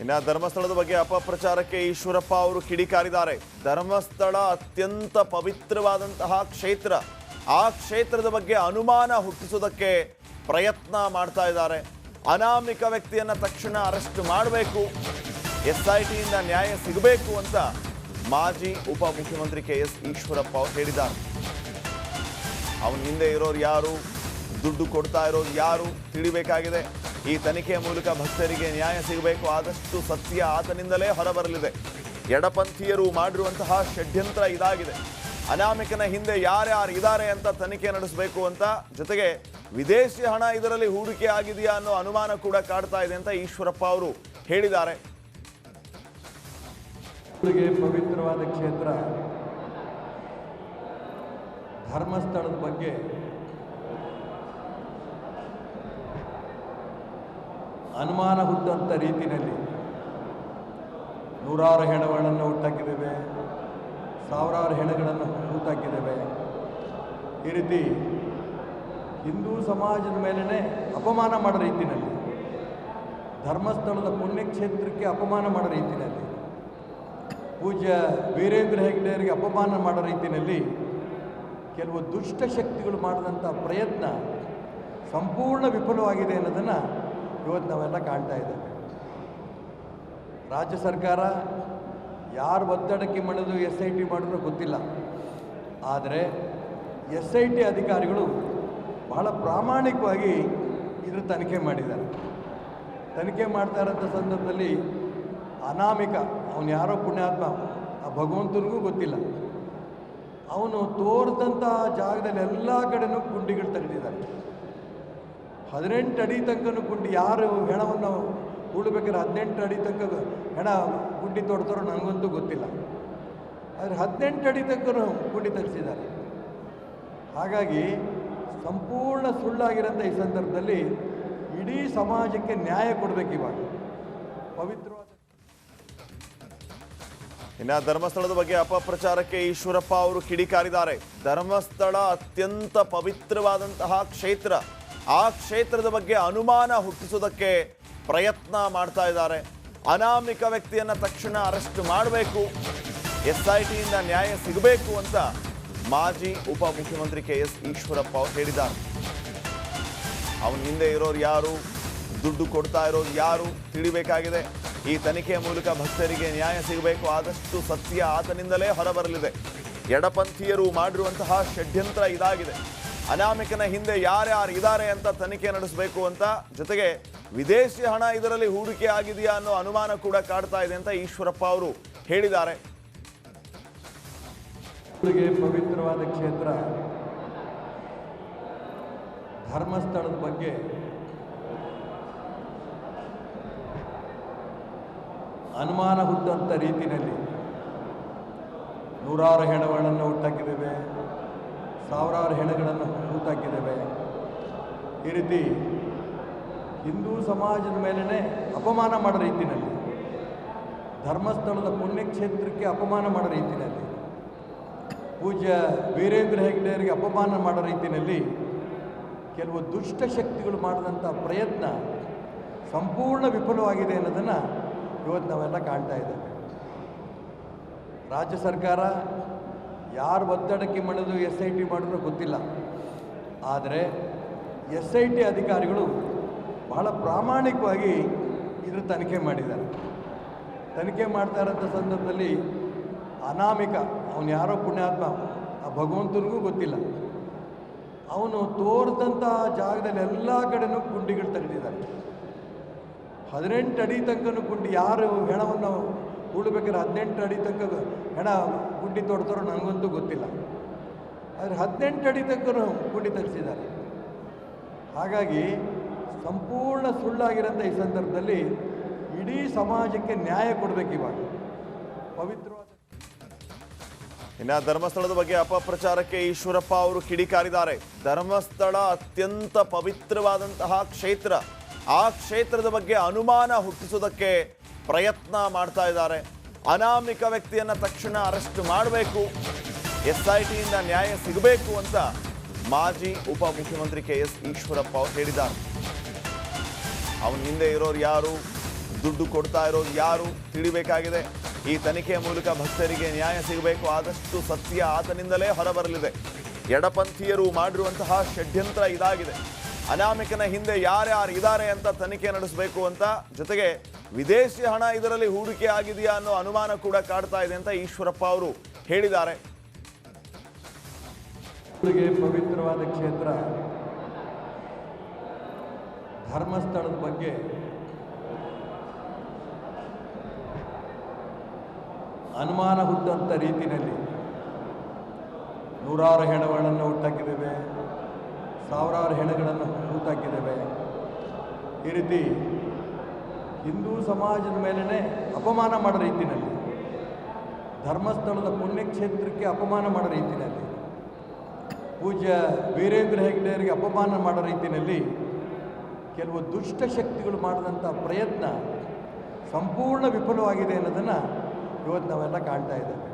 ಇನ್ನು ಧರ್ಮಸ್ಥಳದ ಬಗ್ಗೆ ಅಪಪ್ರಚಾರಕ್ಕೆ ಈಶ್ವರಪ್ಪ ಅವರು ಕಿಡಿಕಾರಿದ್ದಾರೆ. ಧರ್ಮಸ್ಥಳ ಅತ್ಯಂತ ಪವಿತ್ರವಾದಂತಹ ಕ್ಷೇತ್ರ. ಆ ಕ್ಷೇತ್ರದ ಬಗ್ಗೆ ಅನುಮಾನ ಹುಟ್ಟಿಸೋದಕ್ಕೆ ಪ್ರಯತ್ನ ಮಾಡ್ತಾ ಇದ್ದಾರೆ. ಅನಾಮಿಕ ವ್ಯಕ್ತಿಯನ್ನ ತಕ್ಷಣ ಅರೆಸ್ಟ್ ಮಾಡಬೇಕು, SITಯಿಂದ ನ್ಯಾಯ ಸಿಗಬೇಕು ಅಂತ ಮಾಜಿ ಉಪಮುಖ್ಯಮಂತ್ರಿ KS ಈಶ್ವರಪ್ಪ ಅವರು ಹೇಳಿದ್ದಾರೆ. ಅವನ ಹಿಂದೆ ಇರೋರು ಯಾರು, ದುಡ್ಡು ಕೊಡ್ತಾ ಇರೋರು ಯಾರು ತಿಳಿಬೇಕಾಗಿದೆ. ಈ ತನಿಖೆಯ ಮೂಲಕ ಭಕ್ತರಿಗೆ ನ್ಯಾಯ ಸಿಗಬೇಕು. ಆದಷ್ಟು ಸತ್ಯ ಆತನಿಂದಲೇ ಹೊರಬರಲಿದೆ. ಎಡಪಂಥೀಯರು ಮಾಡಿರುವಂತಹ ಷಡ್ಯಂತ್ರ ಇದಾಗಿದೆ. ಅನಾಮಿಕನ ಹಿಂದೆ ಯಾರ್ಯಾರು ಇದ್ದಾರೆ ಅಂತ ತನಿಖೆ ನಡೆಸಬೇಕು ಅಂತ, ಜೊತೆಗೆ ವಿದೇಶಿ ಹಣ ಇದರಲ್ಲಿ ಹೂಡಿಕೆ ಆಗಿದೆಯಾ ಅನ್ನೋ ಅನುಮಾನ ಕೂಡ ಕಾಡ್ತಾ ಇದೆ ಅಂತ ಈಶ್ವರಪ್ಪ ಅವರು ಹೇಳಿದ್ದಾರೆ. ಪವಿತ್ರವಾದ ಕ್ಷೇತ್ರ ಧರ್ಮಸ್ಥಳದ ಬಗ್ಗೆ ಅನುಮಾನ ಹುಟ್ಟಂಥ ರೀತಿಯಲ್ಲಿ ನೂರಾರು ಹೆಣಗಳನ್ನು ಹುಟ್ಟಾಕಿದ್ದೇವೆ, ಸಾವಿರಾರು ಹೆಣಗಳನ್ನು ಹುಟ್ಟಾಕಿದ್ದೇವೆ. ಈ ರೀತಿ ಹಿಂದೂ ಸಮಾಜದ ಮೇಲೇ ಅಪಮಾನ ಮಾಡೋ ರೀತಿಯಲ್ಲಿ, ಧರ್ಮಸ್ಥಳದ ಪುಣ್ಯಕ್ಷೇತ್ರಕ್ಕೆ ಅಪಮಾನ ಮಾಡೋ ರೀತಿಯಲ್ಲಿ, ಪೂಜ್ಯ ವೀರೇಂದ್ರ ಹೆಗ್ಗಡೆಯವರಿಗೆ ಅಪಮಾನ ಮಾಡೋ ರೀತಿಯಲ್ಲಿ ಕೆಲವು ದುಷ್ಟಶಕ್ತಿಗಳು ಮಾಡಿದಂಥ ಪ್ರಯತ್ನ ಸಂಪೂರ್ಣ ವಿಫಲವಾಗಿದೆ ಅನ್ನೋದನ್ನು ಇವತ್ತು ನಾವೆಲ್ಲ ಕಾಣ್ತಾ ಇದ್ದೇವೆ. ರಾಜ್ಯ ಸರ್ಕಾರ ಯಾರು ಒತ್ತಡಕ್ಕೆ ಮಾಡಿದ್ರು SIT ಮಾಡಿದ್ರು ಗೊತ್ತಿಲ್ಲ. ಆದರೆ SIT ಅಧಿಕಾರಿಗಳು ಬಹಳ ಪ್ರಾಮಾಣಿಕವಾಗಿ ಇದ್ರ ತನಿಖೆ ಮಾಡಿದ್ದಾರೆ. ತನಿಖೆ ಮಾಡ್ತಾ ಇರೋಂಥ ಸಂದರ್ಭದಲ್ಲಿ ಅನಾಮಿಕ, ಅವನು ಯಾರೋ ಪುಣ್ಯಾತ್ಮ, ಆ ಭಗವಂತನಿಗೂ ಗೊತ್ತಿಲ್ಲ, ಅವನು ತೋರಿದಂಥ ಜಾಗದಲ್ಲಿ ಎಲ್ಲ ಕಡೆನೂ ಗುಂಡಿಗಳು ತೆಗೆದಿದ್ದಾರೆ. 18 ಅಡಿ ತನಕನೂ ಗುಂಡಿ, ಯಾರು ಹೆಣವನ್ನು ಹೂಡಬೇಕಾದ್ರೆ 18 ಅಡಿ ತನಕ ಹೆಣ ಗುಂಡಿ ತೋಡ್ತಾರೋ ನನಗಂತೂ ಗೊತ್ತಿಲ್ಲ. ಆದರೆ 18 ಅಡಿ ತನಕನೂ ಗುಂಡಿ ತೆಗೆಸಿದ್ದಾರೆ. ಹಾಗಾಗಿ ಸಂಪೂರ್ಣ ಸುಳ್ಳಾಗಿರೋಂಥ ಈ ಸಂದರ್ಭದಲ್ಲಿ ಇಡೀ ಸಮಾಜಕ್ಕೆ ನ್ಯಾಯ ಕೊಡಬೇಕು. ಇವಾಗ ಪವಿತ್ರವಾದ ಇನ್ನು ಧರ್ಮಸ್ಥಳದ ಬಗ್ಗೆ ಅಪಪ್ರಚಾರಕ್ಕೆ ಈಶ್ವರಪ್ಪ ಅವರು ಕಿಡಿಕಾರಿದ್ದಾರೆ. ಧರ್ಮಸ್ಥಳ ಅತ್ಯಂತ ಪವಿತ್ರವಾದಂತಹ ಕ್ಷೇತ್ರ. ಆ ಕ್ಷೇತ್ರದ ಬಗ್ಗೆ ಅನುಮಾನ ಹುಟ್ಟಿಸೋದಕ್ಕೆ ಪ್ರಯತ್ನ ಮಾಡ್ತಾ ಇದ್ದಾರೆ. ಅನಾಮಿಕ ವ್ಯಕ್ತಿಯನ್ನ ತಕ್ಷಣ ಅರೆಸ್ಟ್ ಮಾಡಬೇಕು, SITಯಿಂದ ನ್ಯಾಯ ಸಿಗಬೇಕು ಅಂತ ಮಾಜಿ ಉಪಮುಖ್ಯಮಂತ್ರಿ KS ಈಶ್ವರಪ್ಪ ಅವರು ಹೇಳಿದ್ದಾರೆ. ಅವನ ಹಿಂದೆ ಇರೋರು ಯಾರು, ದುಡ್ಡು ಕೊಡ್ತಾ ಇರೋರು ಯಾರು ತಿಳಿಬೇಕಾಗಿದೆ. ಈ ತನಿಖೆಯ ಮೂಲಕ ಭಕ್ತರಿಗೆ ನ್ಯಾಯ ಸಿಗಬೇಕು. ಆದಷ್ಟು ಸತ್ಯ ಆತನಿಂದಲೇ ಹೊರಬರಲಿದೆ. ಎಡಪಂಥೀಯರು ಮಾಡಿರುವಂತಹ ಷಡ್ಯಂತ್ರ ಇದಾಗಿದೆ. ಅನಾಮಿಕನ ಹಿಂದೆ ಯಾರ್ಯಾರು ಇದ್ದಾರೆ ಅಂತ ತನಿಖೆ ನಡೆಸಬೇಕು ಅಂತ, ಜೊತೆಗೆ ವಿದೇಶಿ ಹಣ ಇದರಲ್ಲಿ ಹೂಡಿಕೆ ಆಗಿದೆಯಾ ಅನ್ನೋ ಅನುಮಾನ ಕೂಡ ಕಾಡ್ತಾ ಇದೆ ಅಂತ ಈಶ್ವರಪ್ಪ ಅವರು ಹೇಳಿದ್ದಾರೆ. ಪವಿತ್ರವಾದ ಕ್ಷೇತ್ರ ಧರ್ಮಸ್ಥಳದ ಬಗ್ಗೆ ಅನುಮಾನ ಹುಟ್ಟಂಥ ರೀತಿಯಲ್ಲಿ ನೂರಾರು ಹೆಣಗಳನ್ನು ಹುಟ್ಟಾಕಿದ್ದೇವೆ, ಸಾವಿರಾರು ಹೆಣಗಳನ್ನು ಹುಟ್ಟಾಕಿದ್ದೇವೆ. ಈ ರೀತಿ ಹಿಂದೂ ಸಮಾಜದ ಮೇಲೇ ಅಪಮಾನ ಮಾಡೋ ರೀತಿಯಲ್ಲಿ, ಧರ್ಮಸ್ಥಳದ ಪುಣ್ಯಕ್ಷೇತ್ರಕ್ಕೆ ಅಪಮಾನ ಮಾಡೋ ರೀತಿಯಲ್ಲಿ, ಪೂಜ್ಯ ವೀರೇಂದ್ರ ಹೆಗ್ಗಡೆಯವರಿಗೆ ಅಪಮಾನ ಮಾಡೋ ರೀತಿಯಲ್ಲಿ ಕೆಲವು ದುಷ್ಟಶಕ್ತಿಗಳು ಮಾಡಿದಂಥ ಪ್ರಯತ್ನ ಸಂಪೂರ್ಣ ವಿಫಲವಾಗಿದೆ ಅನ್ನೋದನ್ನು ಇವತ್ತು ನಾವೆಲ್ಲ ಕಾಣ್ತಾ ಇದ್ದೇವೆ. ರಾಜ್ಯ ಸರ್ಕಾರ ಯಾರು ಒತ್ತಡಕ್ಕೆ ಮಾಡಿದ್ರು SIT ಮಾಡಿದ್ರು ಗೊತ್ತಿಲ್ಲ. ಆದರೆ SIT ಅಧಿಕಾರಿಗಳು ಬಹಳ ಪ್ರಾಮಾಣಿಕವಾಗಿ ಇದ್ರ ತನಿಖೆ ಮಾಡಿದ್ದಾರೆ. ತನಿಖೆ ಮಾಡ್ತಾ ಇರೋಂಥ ಸಂದರ್ಭದಲ್ಲಿ ಅನಾಮಿಕ, ಅವನು ಯಾರೋ ಪುಣ್ಯಾತ್ಮ, ಆ ಭಗವಂತನಿಗೂ ಗೊತ್ತಿಲ್ಲ, ಅವನು ತೋರಿದಂಥ ಜಾಗದಲ್ಲಿ ಎಲ್ಲ ಕಡೆನೂ ಗುಂಡಿಗಳು ತೆಗೆದಿದ್ದಾರೆ. 18 ಅಡಿ ತನಕನೂ ಗುಂಡಿ, ಯಾರು ಹೆಣವನ್ನು ಹೂಡಬೇಕಾದ್ರೆ 18 ಅಡಿ ತನಕ ಹೆಣ ಗುಂಡಿ ತೋಡ್ತಾರೋ ನನಗಂತೂ ಗೊತ್ತಿಲ್ಲ. ಆದರೆ 18 ಅಡಿ ತನಕನೂ ಗುಂಡಿ ತೆಗೆಸಿದ್ದಾರೆ. ಹಾಗಾಗಿ ಸಂಪೂರ್ಣ ಸುಳ್ಳಾಗಿರೋಂಥ ಈ ಸಂದರ್ಭದಲ್ಲಿ ಇಡೀ ಸಮಾಜಕ್ಕೆ ನ್ಯಾಯ ಕೊಡಬೇಕು. ಇವಾಗ ಪವಿತ್ರವಾದ ಇನ್ನು ಧರ್ಮಸ್ಥಳದ ಬಗ್ಗೆ ಅಪಪ್ರಚಾರಕ್ಕೆ ಈಶ್ವರಪ್ಪ ಅವರು ಕಿಡಿಕಾರಿದ್ದಾರೆ. ಧರ್ಮಸ್ಥಳ ಅತ್ಯಂತ ಪವಿತ್ರವಾದಂತಹ ಕ್ಷೇತ್ರ. ಆ ಕ್ಷೇತ್ರದ ಬಗ್ಗೆ ಅನುಮಾನ ಹುಟ್ಟಿಸೋದಕ್ಕೆ ಪ್ರಯತ್ನ ಮಾಡ್ತಾ ಇದ್ದಾರೆ. ಅನಾಮಿಕ ವ್ಯಕ್ತಿಯನ್ನ ತಕ್ಷಣ ಅರೆಸ್ಟ್ ಮಾಡಬೇಕು, SITಯಿಂದ ನ್ಯಾಯ ಸಿಗಬೇಕು ಅಂತ ಮಾಜಿ ಉಪಮುಖ್ಯಮಂತ್ರಿ KS ಈಶ್ವರಪ್ಪ ಅವರು ಹೇಳಿದ್ದಾರೆ. ಅವನ ಹಿಂದೆ ಇರೋರು ಯಾರು, ದುಡ್ಡು ಕೊಡ್ತಾ ಇರೋದು ಯಾರು ತಿಳಿಬೇಕಾಗಿದೆ. ಈ ತನಿಖೆಯ ಮೂಲಕ ಭಕ್ತರಿಗೆ ನ್ಯಾಯ ಸಿಗಬೇಕು. ಆದಷ್ಟು ಸತ್ಯ ಆತನಿಂದಲೇ ಹೊರಬರಲಿದೆ. ಎಡಪಂಥೀಯರು ಮಾಡಿರುವಂತಹ ಷಡ್ಯಂತ್ರ ಇದಾಗಿದೆ. ಅನಾಮಿಕನ ಹಿಂದೆ ಯಾರ್ಯಾರು ಇದ್ದಾರೆ ಅಂತ ತನಿಖೆ ನಡೆಸಬೇಕು ಅಂತ, ಜೊತೆಗೆ ವಿದೇಶಿ ಹಣ ಇದರಲ್ಲಿ ಹೂಡಿಕೆ ಆಗಿದೆಯಾ ಅನ್ನೋ ಅನುಮಾನ ಕೂಡ ಕಾಡ್ತಾ ಇದೆ ಅಂತ ಈಶ್ವರಪ್ಪ ಅವರು ಹೇಳಿದ್ದಾರೆ. ಪವಿತ್ರವಾದ ಕ್ಷೇತ್ರ ಧರ್ಮಸ್ಥಳದ ಬಗ್ಗೆ ಅನುಮಾನ ಹುಟ್ಟಂಥ ರೀತಿಯಲ್ಲಿ ನೂರಾರು ಹೆಣಗಳನ್ನು ಹುಟ್ಟಾಕಿದ್ದೇವೆ, ಸಾವಿರಾರು ಹೆಣಗಳನ್ನು ಹೂತಾಕಿದ್ದೇವೆ. ಈ ರೀತಿ ಹಿಂದೂ ಸಮಾಜದ ಮೇಲೇ ಅಪಮಾನ ಮಾಡೋ ರೀತಿಯಲ್ಲಿ, ಧರ್ಮಸ್ಥಳದ ಪುಣ್ಯಕ್ಷೇತ್ರಕ್ಕೆ ಅಪಮಾನ ಮಾಡೋ ರೀತಿಯಲ್ಲಿ, ಪೂಜ್ಯ ವೀರೇಂದ್ರ ಹೆಗ್ಗಡೆಯವರಿಗೆ ಅಪಮಾನ ಮಾಡೋ ರೀತಿಯಲ್ಲಿ ಕೆಲವು ದುಷ್ಟ ಶಕ್ತಿಗಳು ಮಾಡಿದಂಥ ಪ್ರಯತ್ನ ಸಂಪೂರ್ಣ ವಿಫಲವಾಗಿದೆ ಅನ್ನೋದನ್ನು ಇವತ್ತು ನಾವೆಲ್ಲ ಕಾಣ್ತಾ ಇದ್ದೇವೆ.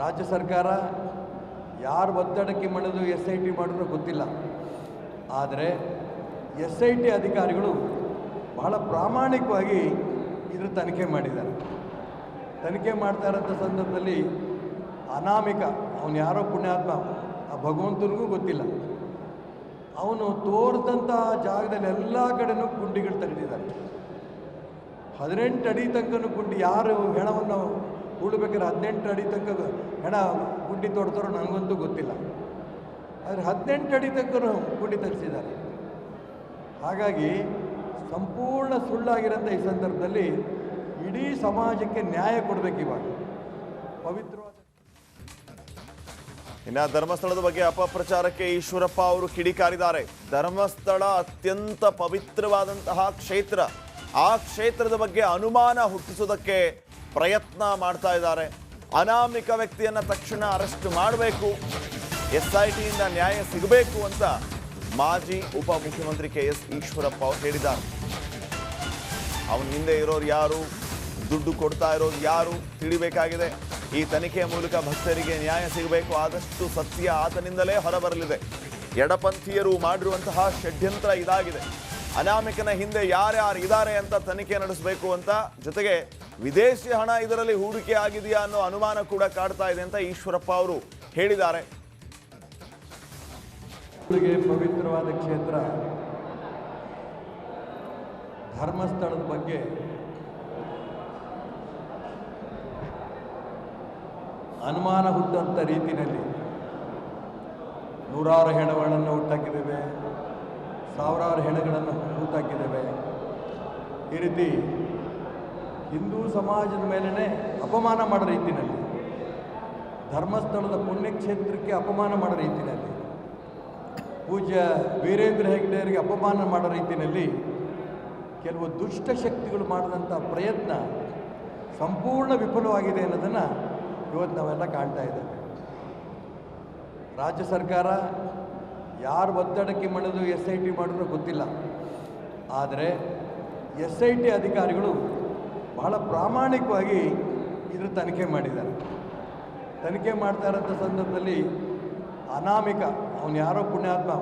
ರಾಜ್ಯ ಸರ್ಕಾರ ಯಾರು ಒತ್ತಡಕ್ಕೆ ಮಣಿದು SIT ಮಾಡಿದ್ರೂ ಗೊತ್ತಿಲ್ಲ. ಆದರೆ SIT ಅಧಿಕಾರಿಗಳು ಬಹಳ ಪ್ರಾಮಾಣಿಕವಾಗಿ ಇದ್ರ ತನಿಖೆ ಮಾಡಿದ್ದಾರೆ. ತನಿಖೆ ಮಾಡ್ತಾ ಇರೋಂಥ ಸಂದರ್ಭದಲ್ಲಿ ಅನಾಮಿಕ, ಅವನು ಯಾರೋ ಪುಣ್ಯಾತ್ಮ, ಆ ಭಗವಂತನಿಗೂ ಗೊತ್ತಿಲ್ಲ, ಅವನು ತೋರಿದಂಥ ಜಾಗದಲ್ಲಿ ಎಲ್ಲ ಕಡೆನೂ ಗುಂಡಿಗಳು ತೆಗೆದಿದ್ದಾರೆ. 18 ಅಡಿ ತನಕನೂ ಗುಂಡಿ, ಯಾರು ಹೆಣವನ್ನು ಹೂಡಬೇಕಾದ್ರೆ 18 ಅಡಿ ತನಕ ಹೆಣ ಗುಂಡಿ ತೋಡ್ತಾರೋ ನನಗಂತೂ ಗೊತ್ತಿಲ್ಲ. ಆದರೆ 18 ಅಡಿ ತನಕನೂ ಗುಂಡಿ ತೆಗೆಸಿದ್ದಾರೆ. ಹಾಗಾಗಿ ಸಂಪೂರ್ಣ ಸುಳ್ಳಾಗಿರೋಂಥ ಈ ಸಂದರ್ಭದಲ್ಲಿ ಇಡೀ ಸಮಾಜಕ್ಕೆ ನ್ಯಾಯ ಕೊಡಬೇಕು. ಇವಾಗ ಪವಿತ್ರವಾದ ಇನ್ನು ಧರ್ಮಸ್ಥಳದ ಬಗ್ಗೆ ಅಪಪ್ರಚಾರಕ್ಕೆ ಈಶ್ವರಪ್ಪ ಅವರು ಕಿಡಿಕಾರಿದ್ದಾರೆ. ಧರ್ಮಸ್ಥಳ ಅತ್ಯಂತ ಪವಿತ್ರವಾದಂತಹ ಕ್ಷೇತ್ರ. ಆ ಕ್ಷೇತ್ರದ ಬಗ್ಗೆ ಅನುಮಾನ ಹುಟ್ಟಿಸೋದಕ್ಕೆ ಪ್ರಯತ್ನ ಮಾಡ್ತಾ ಇದ್ದಾರೆ. ಅನಾಮಿಕ ವ್ಯಕ್ತಿಯನ್ನು ತಕ್ಷಣ ಅರೆಸ್ಟ್ ಮಾಡಬೇಕು, SITಯಿಂದ ನ್ಯಾಯ ಸಿಗಬೇಕು ಅಂತ ಮಾಜಿ ಉಪಮುಖ್ಯಮಂತ್ರಿ KS ಈಶ್ವರಪ್ಪ ಅವರು ಹೇಳಿದ್ದಾರೆ. ಅವನ ಹಿಂದೆ ಇರೋರು ಯಾರು, ದುಡ್ಡು ಕೊಡ್ತಾ ಇರೋದು ಯಾರು ತಿಳಿಬೇಕಾಗಿದೆ. ಈ ತನಿಖೆಯ ಮೂಲಕ ಭಕ್ತರಿಗೆ ನ್ಯಾಯ ಸಿಗಬೇಕು. ಆದಷ್ಟು ಸತ್ಯ ಆತನಿಂದಲೇ ಹೊರಬರಲಿದೆ. ಎಡಪಂಥೀಯರು ಮಾಡಿರುವಂತಹ ಷಡ್ಯಂತ್ರ ಇದಾಗಿದೆ. ಅನಾಮಿಕನ ಹಿಂದೆ ಯಾರ್ಯಾರು ಇದ್ದಾರೆ ಅಂತ ತನಿಖೆ ನಡೆಸಬೇಕು ಅಂತ, ಜೊತೆಗೆ ವಿದೇಶಿ ಹಣ ಇದರಲ್ಲಿ ಹೂಡಿಕೆ ಆಗಿದೆಯಾ ಅನ್ನೋ ಅನುಮಾನ ಕೂಡ ಕಾಡ್ತಾ ಇದೆ ಅಂತ ಈಶ್ವರಪ್ಪ ಅವರು ಹೇಳಿದ್ದಾರೆ. ಪವಿತ್ರವಾದ ಕ್ಷೇತ್ರ ಧರ್ಮಸ್ಥಳದ ಬಗ್ಗೆ ಅನುಮಾನ ಹುಟ್ಟಂಥ ರೀತಿಯಲ್ಲಿ ನೂರಾರು ಹೆಣಗಳನ್ನು ಹುಟ್ಟಾಕಿದ್ದೇವೆ, ಸಾವಿರಾರು ಹೆಣಗಳನ್ನು ಹೂತಾಕಿದ್ದೇವೆ. ಈ ರೀತಿ ಹಿಂದೂ ಸಮಾಜದ ಮೇಲೇ ಅಪಮಾನ ಮಾಡೋ ರೀತಿಯಲ್ಲಿ, ಧರ್ಮಸ್ಥಳದ ಪುಣ್ಯಕ್ಷೇತ್ರಕ್ಕೆ ಅಪಮಾನ ಮಾಡೋ ರೀತಿಯಲ್ಲಿ, ಪೂಜ್ಯ ವೀರೇಂದ್ರ ಹೆಗ್ಗಡೆಯವರಿಗೆ ಅಪಮಾನ ಮಾಡೋ ರೀತಿಯಲ್ಲಿ ಕೆಲವು ದುಷ್ಟ ಶಕ್ತಿಗಳು ಮಾಡಿದಂಥ ಪ್ರಯತ್ನ ಸಂಪೂರ್ಣ ವಿಫಲವಾಗಿದೆ ಅನ್ನೋದನ್ನು ಇವತ್ತು ನಾವೆಲ್ಲ ಕಾಣ್ತಾ ಇದ್ದೇವೆ. ರಾಜ್ಯ ಸರ್ಕಾರ ಯಾರು ಒತ್ತಡಕ್ಕೆ ಮಣಿದು SIT ಮಾಡಿದ್ರೂ ಗೊತ್ತಿಲ್ಲ. ಆದರೆ SIT ಅಧಿಕಾರಿಗಳು ಬಹಳ ಪ್ರಾಮಾಣಿಕವಾಗಿ ಇದ್ರ ತನಿಖೆ ಮಾಡಿದ್ದಾರೆ. ತನಿಖೆ ಮಾಡ್ತಾ ಇರೋಂಥ ಸಂದರ್ಭದಲ್ಲಿ ಅನಾಮಿಕ, ಅವನು ಯಾರೋ ಪುಣ್ಯಾತ್ಮ,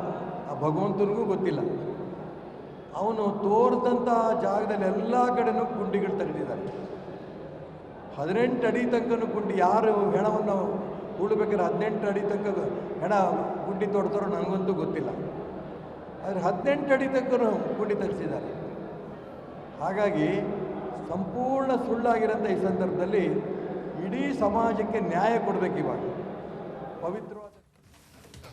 ಆ ಭಗವಂತನಿಗೂ ಗೊತ್ತಿಲ್ಲ, ಅವನು ತೋರಿದಂಥ ಜಾಗದಲ್ಲಿ ಎಲ್ಲ ಕಡೆನೂ ಗುಂಡಿಗಳು ತೆಗೆದಿದ್ದಾರೆ. 18 ಅಡಿ ತನಕನೂ ಗುಂಡಿ, ಯಾರು ಹೆಣವನ್ನು ಹೂಡಬೇಕಾದ್ರೆ 18 ಅಡಿ ತನಕ ಹೆಣ ಗುಂಡಿ ತೋಡ್ತಾರೋ ನನಗಂತೂ ಗೊತ್ತಿಲ್ಲ. ಆದರೆ 18 ಅಡಿ ತನಕನೂ ಗುಂಡಿ ತೆಗೆಸಿದ್ದಾರೆ. ಹಾಗಾಗಿ ಸಂಪೂರ್ಣ ಸುಳ್ಳಾಗಿರೋಂಥ ಈ ಸಂದರ್ಭದಲ್ಲಿ ಇಡೀ ಸಮಾಜಕ್ಕೆ ನ್ಯಾಯ ಕೊಡಬೇಕು. ಇವಾಗ ಪವಿತ್ರವಾದ